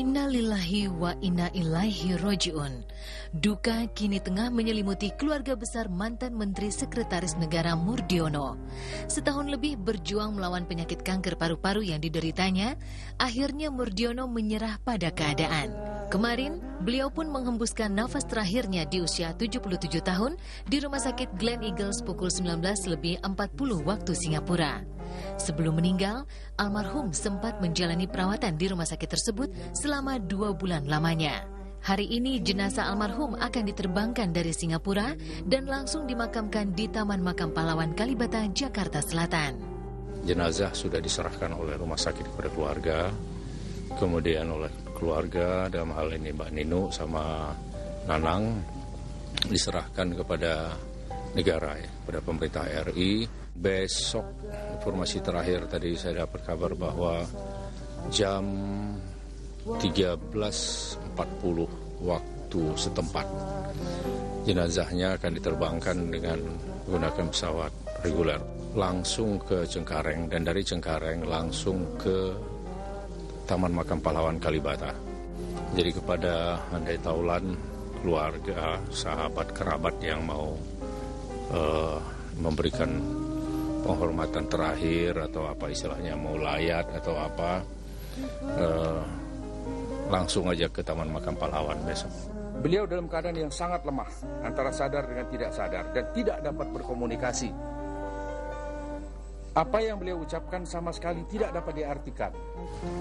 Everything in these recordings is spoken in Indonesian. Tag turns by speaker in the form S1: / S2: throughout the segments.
S1: Innalillahi wa inna ilaihi roji'un. Duka kini tengah menyelimuti keluarga besar mantan Menteri Sekretaris Negara Murdiono. Setahun lebih berjuang melawan penyakit kanker paru-paru yang dideritanya, akhirnya Murdiono menyerah pada keadaan. Kemarin, beliau pun menghembuskan nafas terakhirnya di usia 77 tahun di Rumah Sakit Glen Eagles pukul 19:40 waktu Singapura. Sebelum meninggal, almarhum sempat menjalani perawatan di rumah sakit tersebut selama 2 bulan lamanya. Hari ini jenazah almarhum akan diterbangkan dari Singapura dan langsung dimakamkan di Taman Makam Pahlawan Kalibata, Jakarta Selatan.
S2: Jenazah sudah diserahkan oleh rumah sakit kepada keluarga, kemudian oleh keluarga dalam hal ini Mbak Nino sama Nanang diserahkan kepada negara, ya, kepada pemerintah RI. Besok informasi terakhir tadi saya dapat kabar bahwa jam 13.40 waktu setempat jenazahnya akan diterbangkan dengan menggunakan pesawat reguler langsung ke Cengkareng, dan dari Cengkareng langsung ke Taman Makam Pahlawan Kalibata. Jadi kepada andai taulan, keluarga, sahabat, kerabat yang mau memberikan penghormatan terakhir atau apa istilahnya, mau layat atau apa, langsung aja ke Taman Makam Pahlawan besok.
S3: Beliau dalam keadaan yang sangat lemah, antara sadar dengan tidak sadar, dan tidak dapat berkomunikasi. Apa yang beliau ucapkan sama sekali tidak dapat diartikan.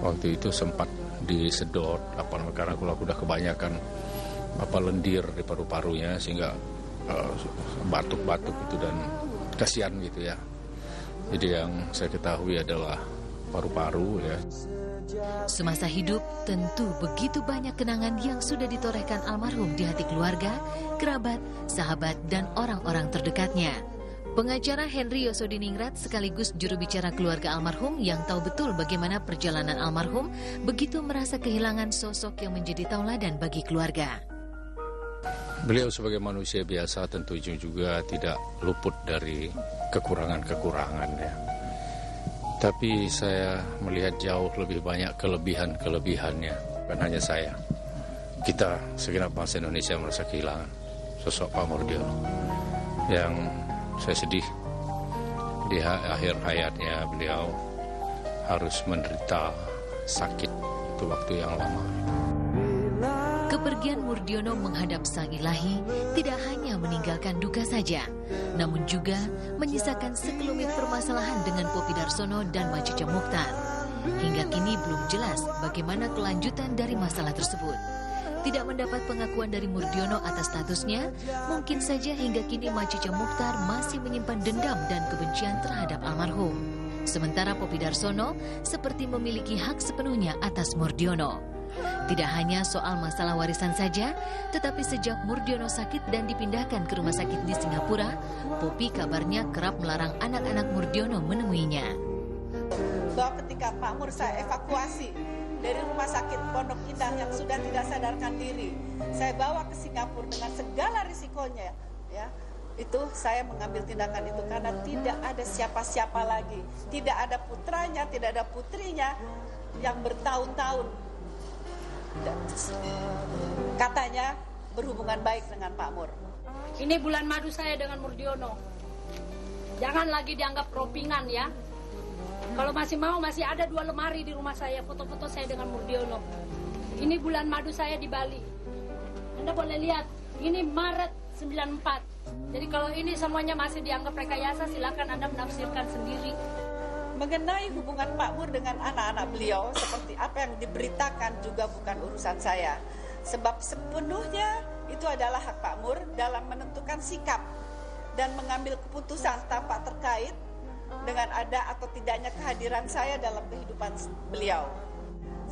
S2: Waktu itu sempat disedot, karena aku udah kebanyakan lendir di paru-parunya sehingga batuk-batuk itu, dan kasihan gitu ya. Jadi yang saya ketahui adalah paru-paru ya.
S1: Semasa hidup, tentu begitu banyak kenangan yang sudah ditorehkan almarhum di hati keluarga, kerabat, sahabat, dan orang-orang terdekatnya. Pengacara Henry Yosodiningrat sekaligus juru bicara keluarga almarhum yang tahu betul bagaimana perjalanan almarhum begitu merasa kehilangan sosok yang menjadi tauladan bagi keluarga.
S2: Beliau sebagai manusia biasa tentu juga tidak luput dari kekurangan-kekurangan ya. Tapi saya melihat jauh lebih banyak kelebihan-kelebihannya. Bukan hanya saya. Kita segenap bangsa Indonesia merasa kehilangan sosok Pak Murdiono. Yang saya sedih di akhir hayatnya beliau harus menderita sakit itu waktu yang lama.
S1: Kepergian Murdiono menghadap Sang Ilahi tidak hanya meninggalkan duka saja, namun juga menyisakan sekelumit permasalahan dengan Poppy Darsono dan Macica Mokhtar. Hingga kini belum jelas bagaimana kelanjutan dari masalah tersebut. Tidak mendapat pengakuan dari Murdiono atas statusnya, mungkin saja hingga kini Macica Mokhtar masih menyimpan dendam dan kebencian terhadap almarhum. Sementara Poppy Darsono seperti memiliki hak sepenuhnya atas Murdiono. Tidak hanya soal masalah warisan saja, tetapi sejak Murdiono sakit dan dipindahkan ke rumah sakit di Singapura, Poppy kabarnya kerap melarang anak-anak Murdiono menemuinya.
S4: Bahwa ketika Pak Mur saya evakuasi dari rumah sakit Pondok Indah yang sudah tidak sadarkan diri, saya bawa ke Singapura dengan segala risikonya, ya. Itu saya mengambil tindakan itu karena tidak ada siapa-siapa lagi, tidak ada putranya, tidak ada putrinya yang bertahun-tahun katanya berhubungan baik dengan Pak Mur.
S5: Ini bulan madu saya dengan Murdiono. Jangan lagi dianggap ropingan ya. Kalau masih mau, masih ada 2 lemari di rumah saya, foto-foto saya dengan Murdiono. Ini bulan madu saya di Bali. Anda boleh lihat, ini Maret 94. Jadi kalau ini semuanya masih dianggap rekayasa, silakan Anda menafsirkan sendiri.
S4: Mengenai hubungan Pak Mur dengan anak-anak beliau, seperti apa yang diberitakan juga bukan urusan saya. Sebab sepenuhnya itu adalah hak Pak Mur dalam menentukan sikap dan mengambil keputusan tanpa terkait dengan ada atau tidaknya kehadiran saya dalam kehidupan beliau.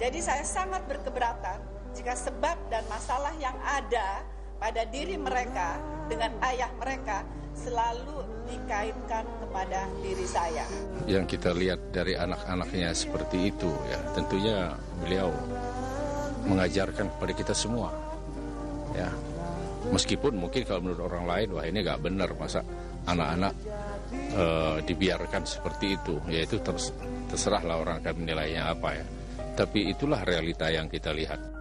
S4: Jadi saya sangat berkeberatan jika sebab dan masalah yang ada pada diri mereka dengan ayah mereka selalu dikaitkan kepada diri saya.
S2: Yang kita lihat dari anak-anaknya seperti itu ya, tentunya beliau mengajarkan kepada kita semua ya. Meskipun mungkin kalau menurut orang lain, wah ini nggak benar, masa anak-anak dibiarkan seperti itu, ya itu terserahlah orang akan menilainya apa ya. Tapi itulah realita yang kita lihat.